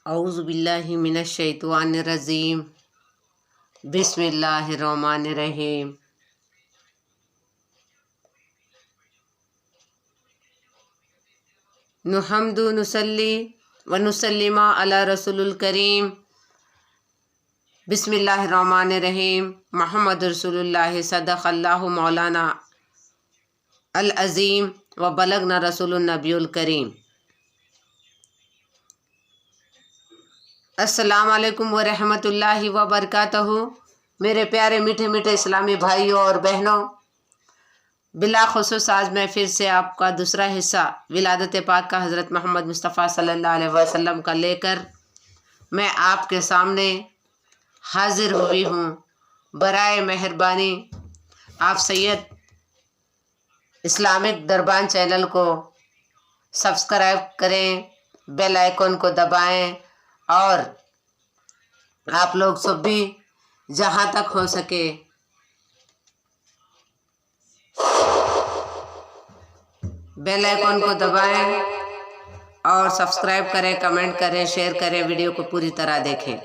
औज़ु बिल्लाहि मिनश शैतानिर रजीम। बिस्मिल्लाहिर रहमानिर रहीम। नुहम्दु नुसल्ली व नुसल्लिमा अला रसूलुल करीम। बिस्मिल्लाहिर रहमानिर रहीम। मुहम्मद रसूलुल्लाह सदक़ल्लाहु मौलाना अल अज़ीम व बलगना रसूलुन नबियुल करीम। अस्सलाम वालेकुम व रहमतुल्लाहि व बरकातहू। मेरे प्यारे मीठे मीठे इस्लामी भाइयों और बहनों, बिलाखुसूस आज मैं फिर से आपका दूसरा हिस्सा विलादत पाक का हज़रत मोहम्मद मुस्तफ़ा सल्लल्लाहु अलैहि वसल्लम का लेकर मैं आपके सामने हाजिर हुई हूँ। बराए मेहरबानी आप सैयद इस्लामिक दरबान चैनल को सब्सक्राइब करें, बेल आइकन को दबाएं और आप लोग सब भी जहाँ तक हो सके बेल आइकन को दबाएं और सब्सक्राइब करें, कमेंट करें, शेयर करें, वीडियो को पूरी तरह देखें।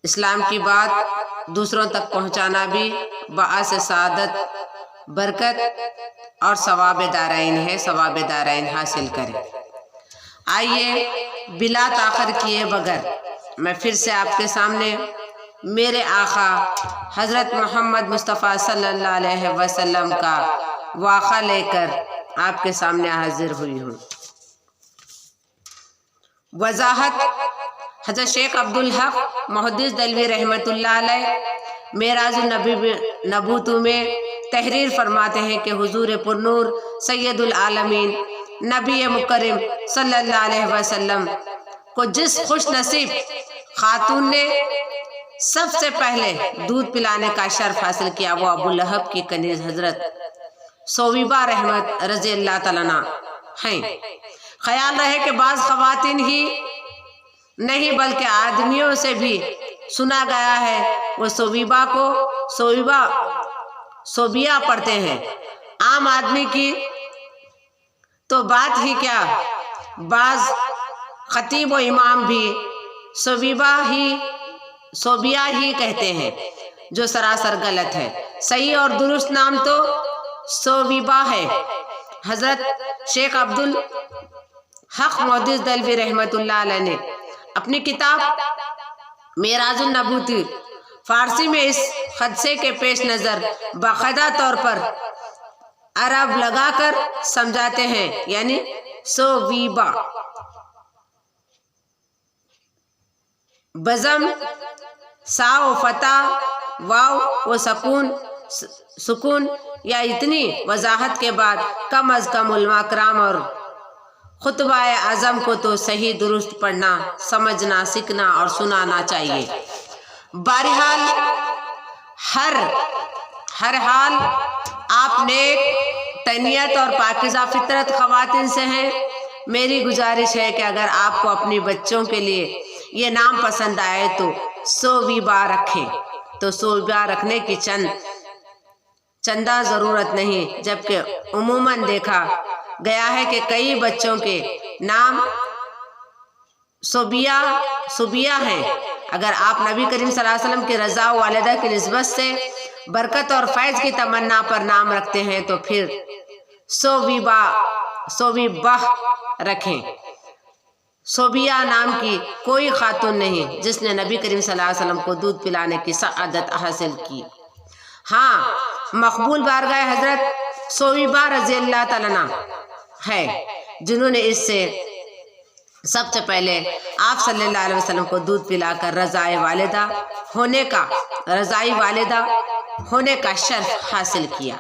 इस्लाम की बात दूसरों तक पहुँचाना भी बाअस सआदत, बरकत और सवाब दारैन है। सवाब दारैन हासिल करें। आइए बिला ताखिर किए बगैर मैं फिर से आपके सामने मेरे आका हज़रत मोहम्मद मुस्तफ़ा सल्लल्लाहु अलैहि वसल्लम का वाक़ा लेकर आपके सामने हाजिर हुई हूँ। वजाहत हज़रत शेख अब्दुल हक मुहद्दिस दहलवी रहमतुल्लाह अलैह मेराजुन नबूत में तहरीर फरमाते हैं कि हुजूर पुरनूर सैयदुल आलमीन नबी मुकर्रम सल्लल्लाहु अलैहि वसल्लम को जिस खुश नसीब खातून ने सबसे पहले दूध पिलाने का शर्फ हासिल किया वो अबू लहब की कनीज हजरत सोविबा रहमत रज़ी अल्लाह तआला अन्हा हैं। ख्याल रहे कि बाज़ ख़वातीन ही नहीं बल्कि आदमियों से भी सुना गया है वो सोविबा को सोबिया पढ़ते हैं। आम आदमी की तो बात ही क्या, बाज़ खतीब व इमाम भी सोबिया ही कहते हैं, जो सरासर गलत है। सही और दुरुस्त नाम तो सोविबा है। हज़रत शेख अब्दुल हक मुहद्दिस दहलवी रहमतुल्लाह अलैह ने अपनी किताब मेराजुन नबूती फारसी में इस खदशे के पेश नज़र बाकायदा तौर पर अरब लगाकर समझाते हैं, यानी सोविबा बज़म साव फता वाव व सुकून या इतनी वजाहत के बाद कम अज़ कम उलमा कराम और खुतबाए आज़म को तो सही दुरुस्त पढ़ना, समझना, सीखना और सुनाना चाहिए। बहरहाल हर हाल आप नेक तनीयत और पाकिज़ा फितरत ख़वातीन से हैं। मेरी गुजारिश है कि अगर आपको अपनी बच्चों के लिए ये नाम पसंद आए तो सोविबा रखें। तो सोविबा रखने की चंदा ज़रूरत नहीं, जबकि उमूमन देखा गया है कि कई बच्चों के नाम सोबिया हैं। अगर आप नबी करीम सल्लल्लाहु अलैहि वसल्लम की रज़ा वालिदा की निस्बत से बरकत और फैज़ की तमन्ना पर नाम रखते हैं तो फिर सोविबा रखें। सोबिया नाम की कोई खातून नहीं जिसने नबी करीम सल्लल्लाहु अलैहि वसल्लम को दूध पिलाने की सआदत हासिल की। हाँ, मकबूल बारगाह हज़रत सोविबा रज़ी अल्लाह तआला अन्हा है, जिन्होंने इससे सबसे पहले आप सल्लल्लाहु अलैहि वसल्लम को दूध पिलाकर रज़ाई वालिदा होने का शर्फ हासिल किया।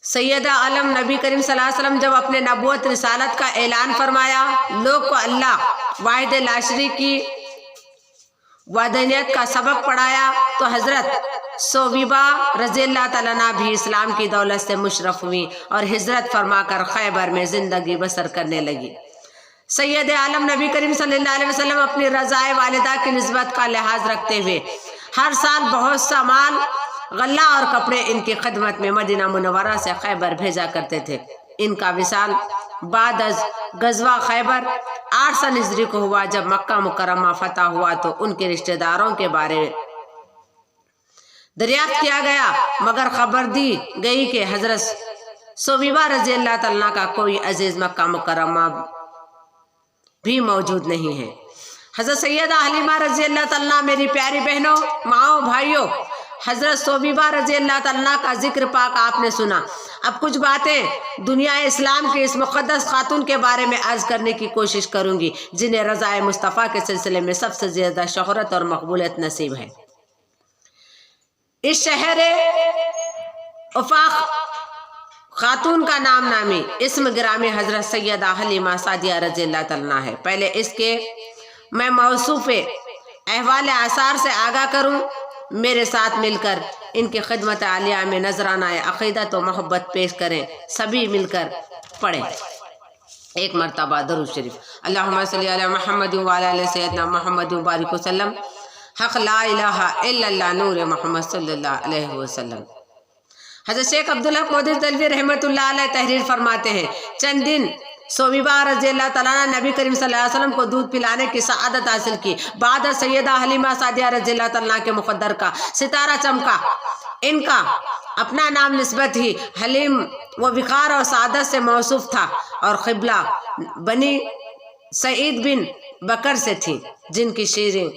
सैयदा आलम नबी करीम सल्लल्लाहु अलैहि वसल्लम जब अपने नबूवत रिसालत का ऐलान फरमाया, लोग को अल्लाह वाहिद ला शरीक की वहदानियत का सबक पढ़ाया, तो हज़रत सोविबा रज़ी अल्लाह तआला अन्हा भी इस्लाम की दौलत से मुशर्रफ हुई और हिजरत फरमाकर खैबर में ज़िंदगी बसर करने लगी। सैयद आलम नबी करीम सल्लल्लाहु अलैहि वसल्लम अपनी रज़ाए वालिदा की निस्बत का लिहाज रखते हुए हर साल बहुत सा माल غلہ اور کپڑے ان کی خدمت میں مدینہ منورہ سے خیبر بھیجا کرتے تھے۔ ان کا وصال بعد از غزوہ خیبر 8 سن ہجری کو ہوا۔ جب مکہ مکرمہ فتح ہوا تو ان کے رشتہ داروں کے بارے میں دریافت کیا گیا، مگر خبر دی گئی کہ حضرت صویبہ رضی اللہ تعالیٰ کا کوئی عزیز مکہ مکرمہ بھی موجود نہیں ہے۔ حضرت سیدہ حلیمہ رضی اللہ تعالیٰ، میری پیاری بہنوں، ماؤں، بھائیوں، حضرت صویبہ رضی اللہ تعالیٰ کا ذکر پاک آپ نے سنا۔ اب کچھ باتیں دنیا اسلام کی اس مقدس خاتون کے بارے میں عرض کرنے کی کوشش کروں گی، جنہیں رضا مصطفیٰ کے سلسلے میں سب سے زیادہ شہرت اور مقبولیت نصیب ہے۔ اس شہر افاق خاتون کا نام نامی اسم گرامی حضرت سیدہ حلیمہ سعدیہ رضی اللہ تعالیٰ ہے۔ پہلے اس کے میں موصوف احوال آثار سے آگاہ کروں، میرے ساتھ مل کر ان کی خدمت عالیہ میں نذرانہ عقیدت و محبت پیش کریں، سبھی مل کر پڑھیں ایک مرتبہ درود شریف۔ اللہم صلی علی محمد وعلی آل سیدنا محمد وبارک وسلم، حق لا الہ الا اللہ نور محمد صلی اللہ علیہ وسلم۔ حضرت شیخ عبدالحق محدث دہلوی رحمۃ اللہ علیہ تحریر فرماتے ہیں، چند دن صویبہ رضی اللہ تعالیٰ نے نبی کریم صلی اللہ علیہ وسلم کو دودھ پلانے کی سعادت حاصل کی۔ بعد سیدہ حلیمہ سعدیہ رضی اللہ تعالیٰ کے مقدر کا ستارہ چمکا۔ ان کا اپنا نام نسبت ہی حلیم و وقار اور سعادت سے موصوف تھا، اور قبلہ بنی سعید بن بکر سے تھی، جن کی شیریں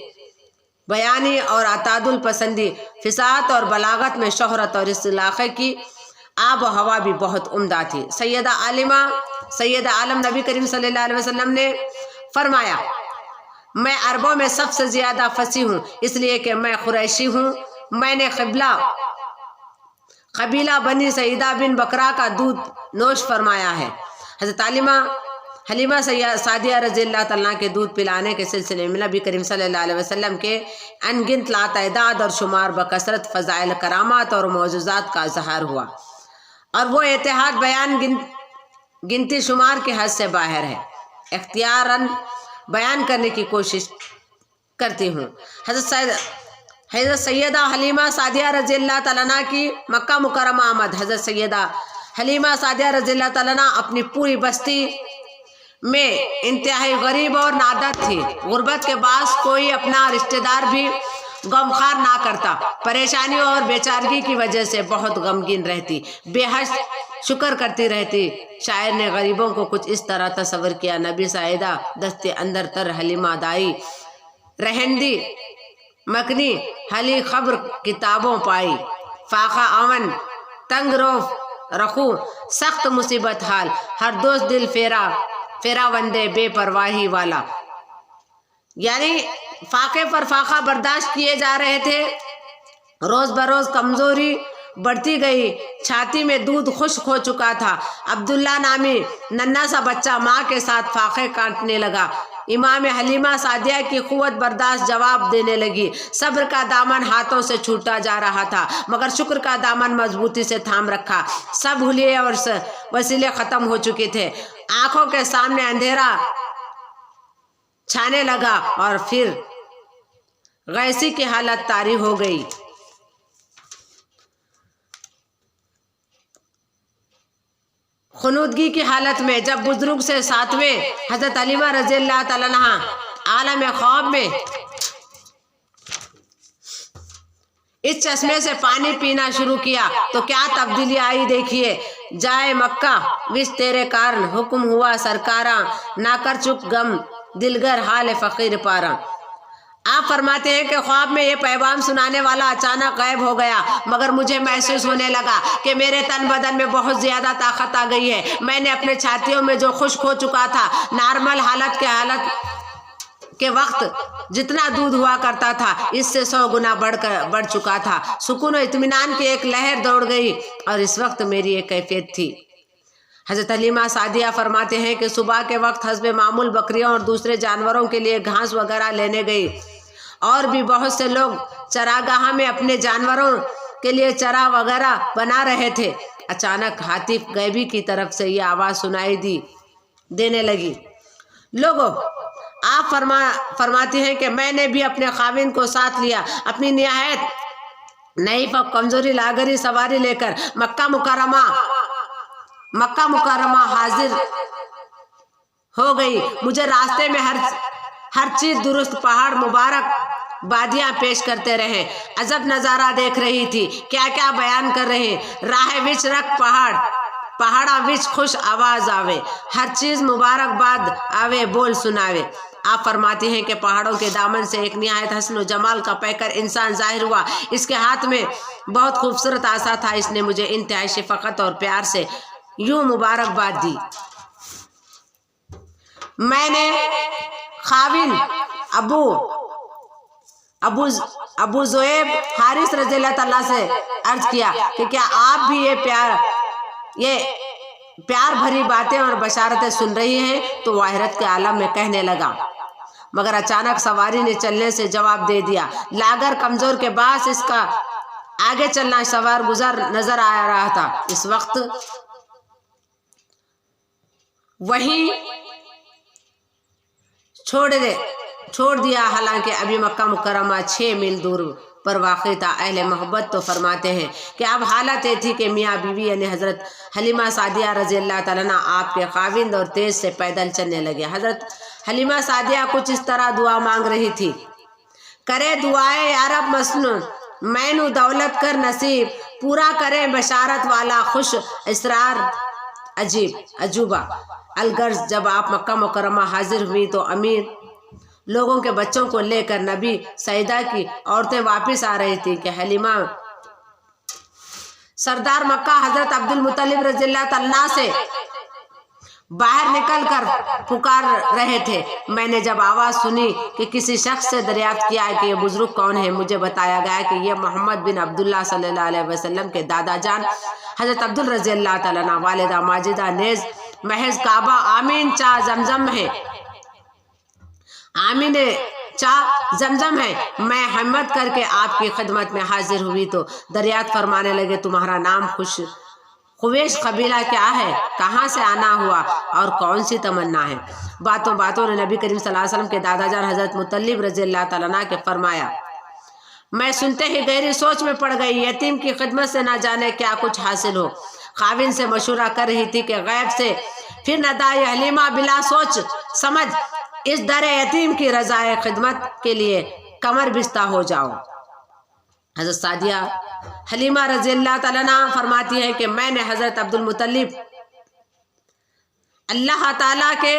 بیانی اور اعتدال پسندی، فصاحت اور بلاغت میں شہرت، اور اس علاقے کی آب و ہوا بھی بہت عمدہ تھی۔ سید عالم نبی کریم صلی اللہ علیہ وسلم نے فرمایا، میں عربوں میں سب سے زیادہ فصیح ہوں، اس لیے کہ میں قریشی ہوں۔ میں نے قبیلہ بنی سعیدہ بن بکرا کا دودھ نوش فرمایا ہے۔ حضرت حلیمہ سعدیہ رضی اللہ تعالیٰ کے دودھ پلانے کے سلسلے میں نبی کریم صلی اللہ علیہ وسلم کے انگنت لاتعداد اور شمار بکثرت فضائل، کرامات اور معجزات کا اظہار ہوا، اور وہ اتحاد بیان گنتی شمار کے حد سے باہر ہے، اختیاراً بیان کرنے کی کوشش کرتی ہوں۔ حضرت سیدہ حلیمہ سعدیہ رضی اللہ تعالیٰ کی مکہ مکرمہ آمد۔ حضرت سیدہ حلیمہ سعدیہ رضی اللہ تعالیٰ اپنی پوری بستی میں انتہائی غریب اور نادر تھی۔ غربت کے باعث کوئی اپنا رشتہ دار بھی غمخوار نہ کرتا، پریشانیوں اور بیچارگی کی وجہ سے بہت غمگین رہتی، بے حد شکر کرتی رہتی۔ شاعر نے غریبوں کو کچھ اس طرح تصور کیا، نبی سعیدہ دستے اندر تر حلیمہ دائی رہندی مکنی حلی خبر کتابوں پائی، فاقہ آون تنگ روف رخو سخت مصیبت حال، ہر دوست دل فیرا وندے بے پرواہی والا، یعنی فاقے پر فاقہ برداشت کیے جا رہے تھے۔ روز بروز کمزوری بڑھتی گئی، چھاتی میں دودھ خشک ہو چکا تھا۔ عبداللہ نامی ننھا سا بچہ ماں کے ساتھ فاقے کاٹنے لگا۔ امام حلیمہ سعدیہ کی قوت برداشت جواب دینے لگی۔ صبر کا دامن ہاتھوں سے چھوٹا جا رہا تھا، مگر شکر کا دامن مضبوطی سے تھام رکھا۔ سب حلیے اور وسیلے ختم ہو چکے تھے، آنکھوں کے سامنے اندھیرا چھانے لگا، اور پھر غیسی کی حالت طاری ہو گئی۔ خنودگی کی حالت میں جب بزرگ سے ساتویں حضرت حلیمہ رضی اللہ تعالیٰ عنہا عالم خواب میں اس چشمے سے پانی پینا شروع کیا تو کیا تبدیلی آئی دیکھیے۔ جائے مکہ وش تیرے کارن حکم ہوا سرکاراں، نہ کر چک غم دلگر حال فقیر پاراں۔ آپ فرماتے ہیں کہ خواب میں یہ پیغام سنانے والا اچانک غائب ہو گیا، مگر مجھے محسوس ہونے لگا کہ میرے تن بدن میں بہت زیادہ طاقت آ گئی ہے۔ میں نے اپنے چھاتیوں میں جو خشک ہو چکا تھا، نارمل حالت کے وقت جتنا دودھ ہوا کرتا تھا، اس سے 100 گنا بڑھ چکا تھا۔ سکون و اطمینان کی ایک لہر دوڑ گئی، اور اس وقت میری ایک کیفیت تھی۔ حضرت حلیمہ سعدیہ فرماتے ہیں کہ صبح کے وقت حسب معمول بکریوں اور دوسرے جانوروں کے لیے گھاس وغیرہ لینے گئی، اور بھی بہت سے لوگ چراگاہ میں اپنے جانوروں کے لیے چرا وغیرہ بنا رہے تھے۔ اچانک ہاتف غیبی کی طرف سے یہ آواز سنائی دینے لگی، لوگوں آپ فرماتی ہیں کہ میں نے بھی اپنے خاوند کو ساتھ لیا، اپنی نہایت नईफ और कमजोरी लागरी सवारी लेकर मक्का मुकर्रमा हाजिर हो गई। मुझे रास्ते में हर चीज दुरुस्त, पहाड़ मुबारक वादियां पेश करते रहे। अजब नजारा देख रही थी, क्या क्या बयान कर रहे। राह विच रख पहाड़ा विच खुश आवाज आवे, हर चीज मुबारकबाद आवे बोल सुनावे। आप फरमाती हैं कि पहाड़ों के दामन से एक निहायत हस्न व जमाल का पैकर इंसान जाहिर हुआ। इसके हाथ में बहुत खूबसूरत आसा था। इसने मुझे इंतहाई शफकत और प्यार से यूं मुबारकबाद दी। मैंने खाविन अबू ज़ुएब हारिस रज़ियल्लाहु ताला से अर्ज किया कि क्या आप भी ये प्यार भरी बातें और बशारतें सुन रही हैं? तो वह हैरत के आलम में कहने लगा, मगर अचानक सवारी ने चलने से जवाब दे दिया। लागर कमजोर के बास इसका आगे चलना सवार गुजर नजर आ रहा था। इस वक्त वहीं छोड़ दिया। हालांकि अभी मक्का मुकर्रमा 6 मील दूर पर वाक़ई था। अहले मोहब्बत तो फरमाते हैं कि अब हालत ये थी कि मियाँ बीवी यानी हज़रत हलीमा सादिया रज़ियल्लाहु ताला अन्हा आपके खाविंद और तेज से पैदल चलने लगे। हज़रत हलीमा सादिया कुछ इस तरह दुआ मांग रही थी, करे दुआए यारब मसनून मैनू दौलत कर नसीब, पूरा करे बशारत वाला खुश इसरार अजूबा। अलगर्ज जब आप मक्का मुकर्रमा हाजिर हुई तो अमीर लोगों के बच्चों को लेकर नबी सईदा की औरतें वापस आ रही थी कि हलीमा सरदार मक्का हजरत अब्दुल मुत्तलिब रज़ियल्लाहु ताला से बाहर निकलकर पुकार रहे थे। मैंने जब आवाज़ सुनी कि किसी शख्स से दरियाफ्त किया है कि ये बुजुर्ग कौन है, मुझे बताया गया कि ये मोहम्मद बिन अब्दुल्ला सल्लल्लाहु अलैहि वसल्लम के दादा जान हजरत अब्दुल रज़ियल्लाहु ताला अन्हा वालिदा माजिदा नेज महज काबा आमीन चा जमजम है, आमीन चा जमजम है। मैं हिम्मत करके आपकी खिदमत में हाजिर हुई तो दरियाफ्त फरमाने लगे, तुम्हारा नाम खुवैश कबीला क्या है, कहाँ से आना हुआ और कौन सी तमन्ना है। बातों बातों ने नबी करीम सल्लल्लाहु अलैहि वसल्लम के दादा जान हजरत मुत्तलिब रज़ियल्लाहु ताला अन्हा के फरमाया। मैं सुनते ही गहरी सोच में पड़ गई। यतीम की खिदमत से ना जाने क्या कुछ हासिल हो। खाविन से मशूरा कर रही थी कि गैब से फिर नदाए हलीमा बिला सोच समझ इस दर यतीम की रज़ाए खिदमत के लिए कमर बिस्ता हो जाओ। हजरत सादिया हलीमा रज़ियल्लाहु ताला अन्हा फरमाती है कि मैंने हजरत अब्दुल मुत्तलिब अल्लाह ताला के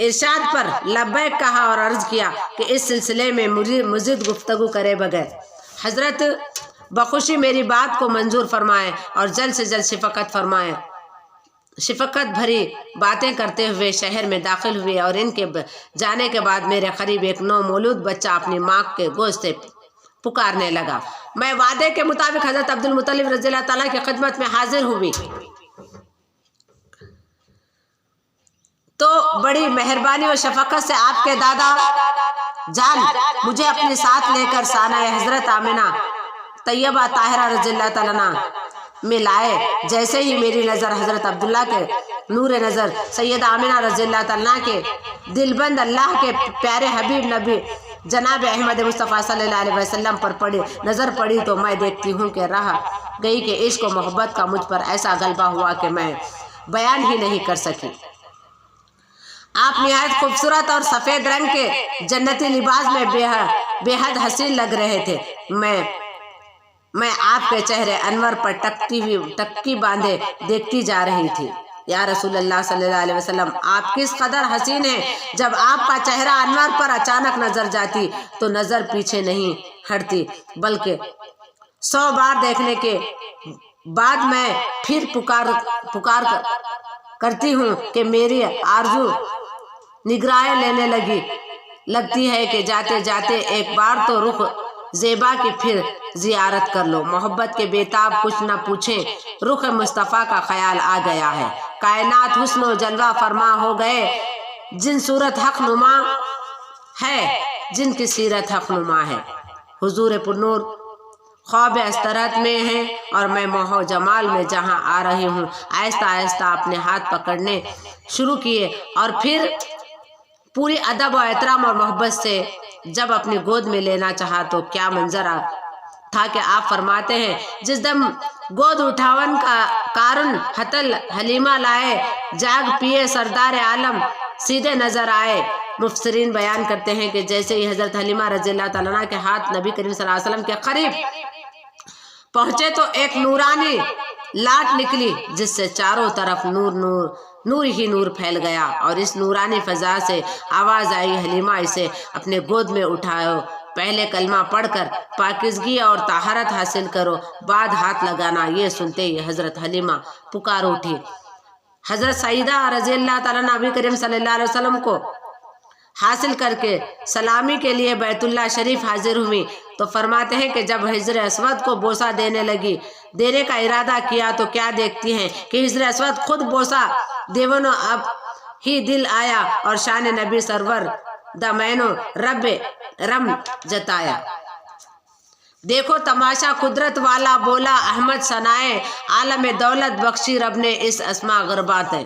इरशाद पर लब्बैक कहा और अर्ज किया कि इस सिलसिले में मज़ीद गुफ्तगू करे बगैर हजरत बखुशी मेरी बात को मंजूर फरमाएं और जल्द से जल्द शफकत फरमाएं। शफकत भरी बातें करते हुए शहर में दाखिल हुए और इनके जाने के बाद मेरे करीब एक नौमौलूद बच्चा अपनी माँ के गोश्त से पुकारने लगा। मैं वादे के मुताबिक हजरत अब्दुल मुत्तलिब रज़ियल्लाहु ताला की खिदमत में हाजिर हुई तो बड़ी मेहरबानी और शफकत से आपके दादा जान मुझे अपने साथ लेकर साना हजरत आमिना तैयबा ताहिरा रज़ियल्लाहु ताला अन्हा में लाए। जैसे ही मेरी नज़र हजरत अब्दुल्ला के नूर नज़र सैयद आमिना रज़ियल्लाहु ताला अन्हा के दिलबंद अल्लाह के प्यारे हबीब नबी जनाब अहमद मुस्तफ़ा सल्लल्लाहु अलैहि वसल्लम पर नज़र पड़ी तो मैं देखती हूँ कि रह गई कि इश्क और मोहब्बत का मुझ पर ऐसा गलबा हुआ कि मैं बयान ही नहीं कर सकी। आप निहायत खूबसूरत और सफ़ेद रंग के जन्नती लिबास में बेहद हसीन लग रहे थे। मैं आपके चेहरे अनवर पर टक्की बांधे देखती जा रही थी। या रसूलल्लाह सल्लल्लाहु अलैहि वसल्लम, आप किस कदर हसीन हैं। जब आपका चेहरा अनवर पर अचानक नजर जाती तो नजर पीछे नहीं हटती, बल्कि 100 बार देखने के बाद मैं फिर पुकार करती हूँ कि मेरी आरज़ू निगराएं लेने लगती है कि जाते जाते एक बार तो रुख ज़ेबा की फिर जियारत कर लो। मोहब्बत के बेताब कुछ न पूछे रुख मुस्तफ़ा का ख्याल आ गया है। कायनात हुस्न जलवा फरमा हो गए, जिन सूरत हक नुमा है, जिनकी सीरत हक नुमा है। हुजूर पुरनूर ख्वाब अस्तरत में है और मैं मोह जमाल में जहाँ आ रही हूँ। आहिस्ता आहिस्ता अपने हाथ पकड़ने शुरू किए और फिर पूरी अदब और एहतराम और मोहब्बत से जब अपनी गोद में लेना चाहा तो क्या تھا کہ آپ فرماتے ہیں جس دم گود اٹھاون کا کارن حتل حلیمہ لائے جاگ پیے سردار عالم سیدھے نظر آئے۔ مفسرین بیان کرتے ہیں کہ جیسے ہی حضرت حلیمہ رضی اللہ تعالیٰ عنہ کے ہاتھ نبی کریم صلی اللہ علیہ وسلم کے قریب پہنچے تو ایک نورانی لاٹ نکلی جس سے چاروں طرف نور ہی نور پھیل گیا، اور اس نورانی فضا سے آواز آئی، حلیمہ اسے اپنے گود میں اٹھاؤ، پہلے کلمہ پڑھ کر پاکیزگی اور طہارت حاصل کرو، بعد ہاتھ لگانا۔ یہ سنتے ہی حضرت حلیمہ پکار اٹھی۔ حضرت سیدہ رضی اللہ تعالیٰ نبی کریم صلی اللہ علیہ وسلم کو حاصل کر کے سلامی کے لیے بیت اللہ شریف حاضر ہوئی تو فرماتے ہیں کہ جب حجر اسود کو بوسہ دینے کا ارادہ کیا تو کیا دیکھتی ہیں کہ حجر اسود خود بوسہ دیونو اب ہی دل آیا اور شان نبی سرور دمینو رب رم جتایا۔ دیکھو تماشا قدرت والا، بولا احمد ثنائے عالم دولت بخشی رب نے اس اسما غربات ہے۔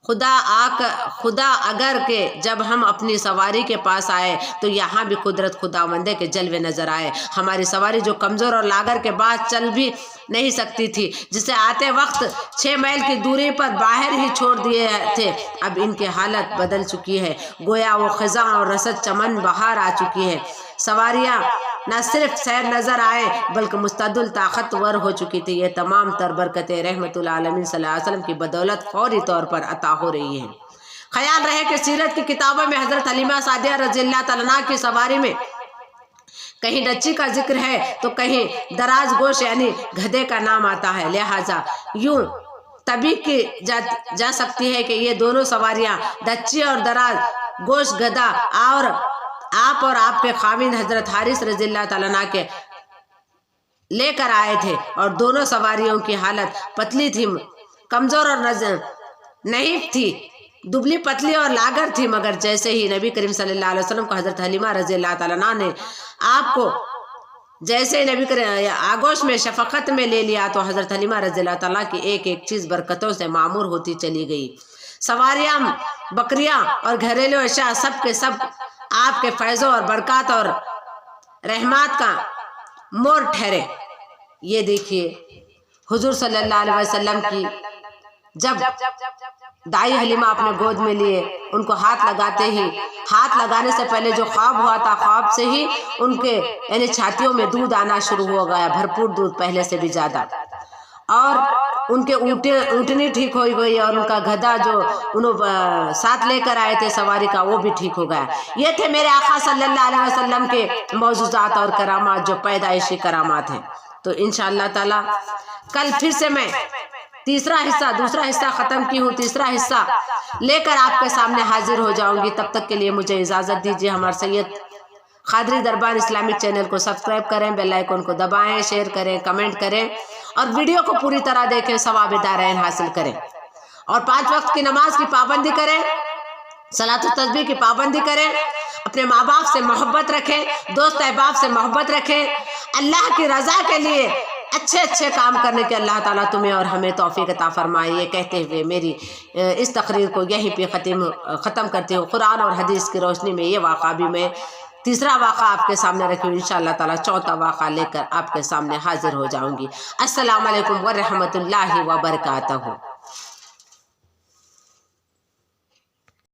خدا اگر کہ جب ہم اپنی سواری کے پاس آئے تو یہاں بھی قدرت خداوندے کے جلوے نظر آئے۔ ہماری سواری جو کمزور اور لاغر کے بعد چل بھی نہیں سکتی تھی، جسے آتے وقت 6 میل کی دوری پر باہر ہی چھوڑ دیے تھے، اب ان کی حالت بدل چکی ہے، گویا وہ خزاں اور رسد چمن بہار آ چکی ہے۔ سواریاں نہ صرف سیر نظر آئے بلکہ مستعد طاقتور ہو چکی تھی۔ یہ تمام تر برکتیں رحمت العالمین صلی اللہ علیہ وسلم کی بدولت فوری طور پر عطا ہو رہی ہیں۔ خیال رہے کہ سیرت کی کتابوں میں حضرت حلیمہ سعدیہ رضی اللہ تعالیٰ عنہ کی سواری میں کہیں ڈچی کا ذکر ہے تو کہیں دراز گوش یعنی گدھے کا نام آتا ہے، لہٰذا یوں طبیق کی جا سکتی ہے کہ یہ دونوں سواریاں ڈچی اور دراز گوش گدھا اور آپ کے خاوند حضرت حارث رضی اللہ تعالیٰ عنہ کے لے کر آئے تھے، اور دونوں سواریوں کی حالت پتلی تھی، کمزور اور نحیف تھی، دبلی پتلی اور لاغر تھی، مگر جیسے ہی نبی کریم صلی اللہ علیہ وسلم کو حضرت حلیمہ رضی اللہ تعالیٰ عنہ نے آپ کو جیسے نبی کریم آگوش میں شفقت میں لے لیا تو حضرت حلیمہ رضی اللہ تعالیٰ کی ایک ایک چیز برکتوں سے معمور ہوتی چلی گئی۔ سواریاں، بکریاں اور گھریلو اشیاء سب کے سب آپ کے فیضوں اور برکات اور رحمات کا مور ٹھہرے۔ یہ دیکھیے حضور صلی اللہ علیہ وسلم کی جب دائی حلیمہ اپنے گود میں لیے، ان کو ہاتھ لگانے سے پہلے جو خواب ہوا تھا، خواب سے ہی ان کے یعنی چھاتیوں میں دودھ آنا شروع ہو گیا، بھرپور دودھ، پہلے سے بھی زیادہ، اور ان کے اونٹنی ٹھیک ہو گئی، اور ان کا گدھا جو انہوں ساتھ لے کر آئے تھے سواری کا وہ بھی ٹھیک ہو گیا۔ یہ تھے میرے آقا صلی اللہ علیہ وسلم کے معجزات اور کرامات جو پیدائشی کرامات ہیں۔ تو انشاءاللہ تعالی کل پھر سے میں دوسرا حصہ ختم کی ہوں، تیسرا حصہ لے کر آپ کے سامنے حاضر ہو جاؤں گی۔ تب تک کے لیے مجھے اجازت دیجیے۔ ہمارے سید قادری دربار اسلامک چینل کو سبسکرائب کریں، بیل آئیکن کو دبائیں، شیئر کریں، کمنٹ کریں، اور ویڈیو کو پوری طرح دیکھیں، ثواب دارین حاصل کریں، اور 5 وقت کی نماز کی پابندی کریں، صلاۃ التسبیح کی پابندی کریں، اپنے ماں باپ سے محبت رکھیں، دوست احباب سے محبت رکھیں، اللہ کی رضا کے لیے اچھے کام کرنے کے اللہ تعالیٰ تمہیں اور ہمیں توفیق عطا فرمائے۔ یہ کہتے ہوئے میری اس تقریر کو یہیں پہ ختم کرتی ہوں۔ قرآن اور حدیث کی روشنی میں یہ واقعہ بھی میں تیسرا واقعہ آپ کے سامنے رکھی ہوں، انشاءاللہ تعالیٰ چوتھا واقعہ لے کر آپ کے سامنے حاضر ہو جاؤں گی۔ السلام علیکم ورحمۃ اللہ وبرکاتہ۔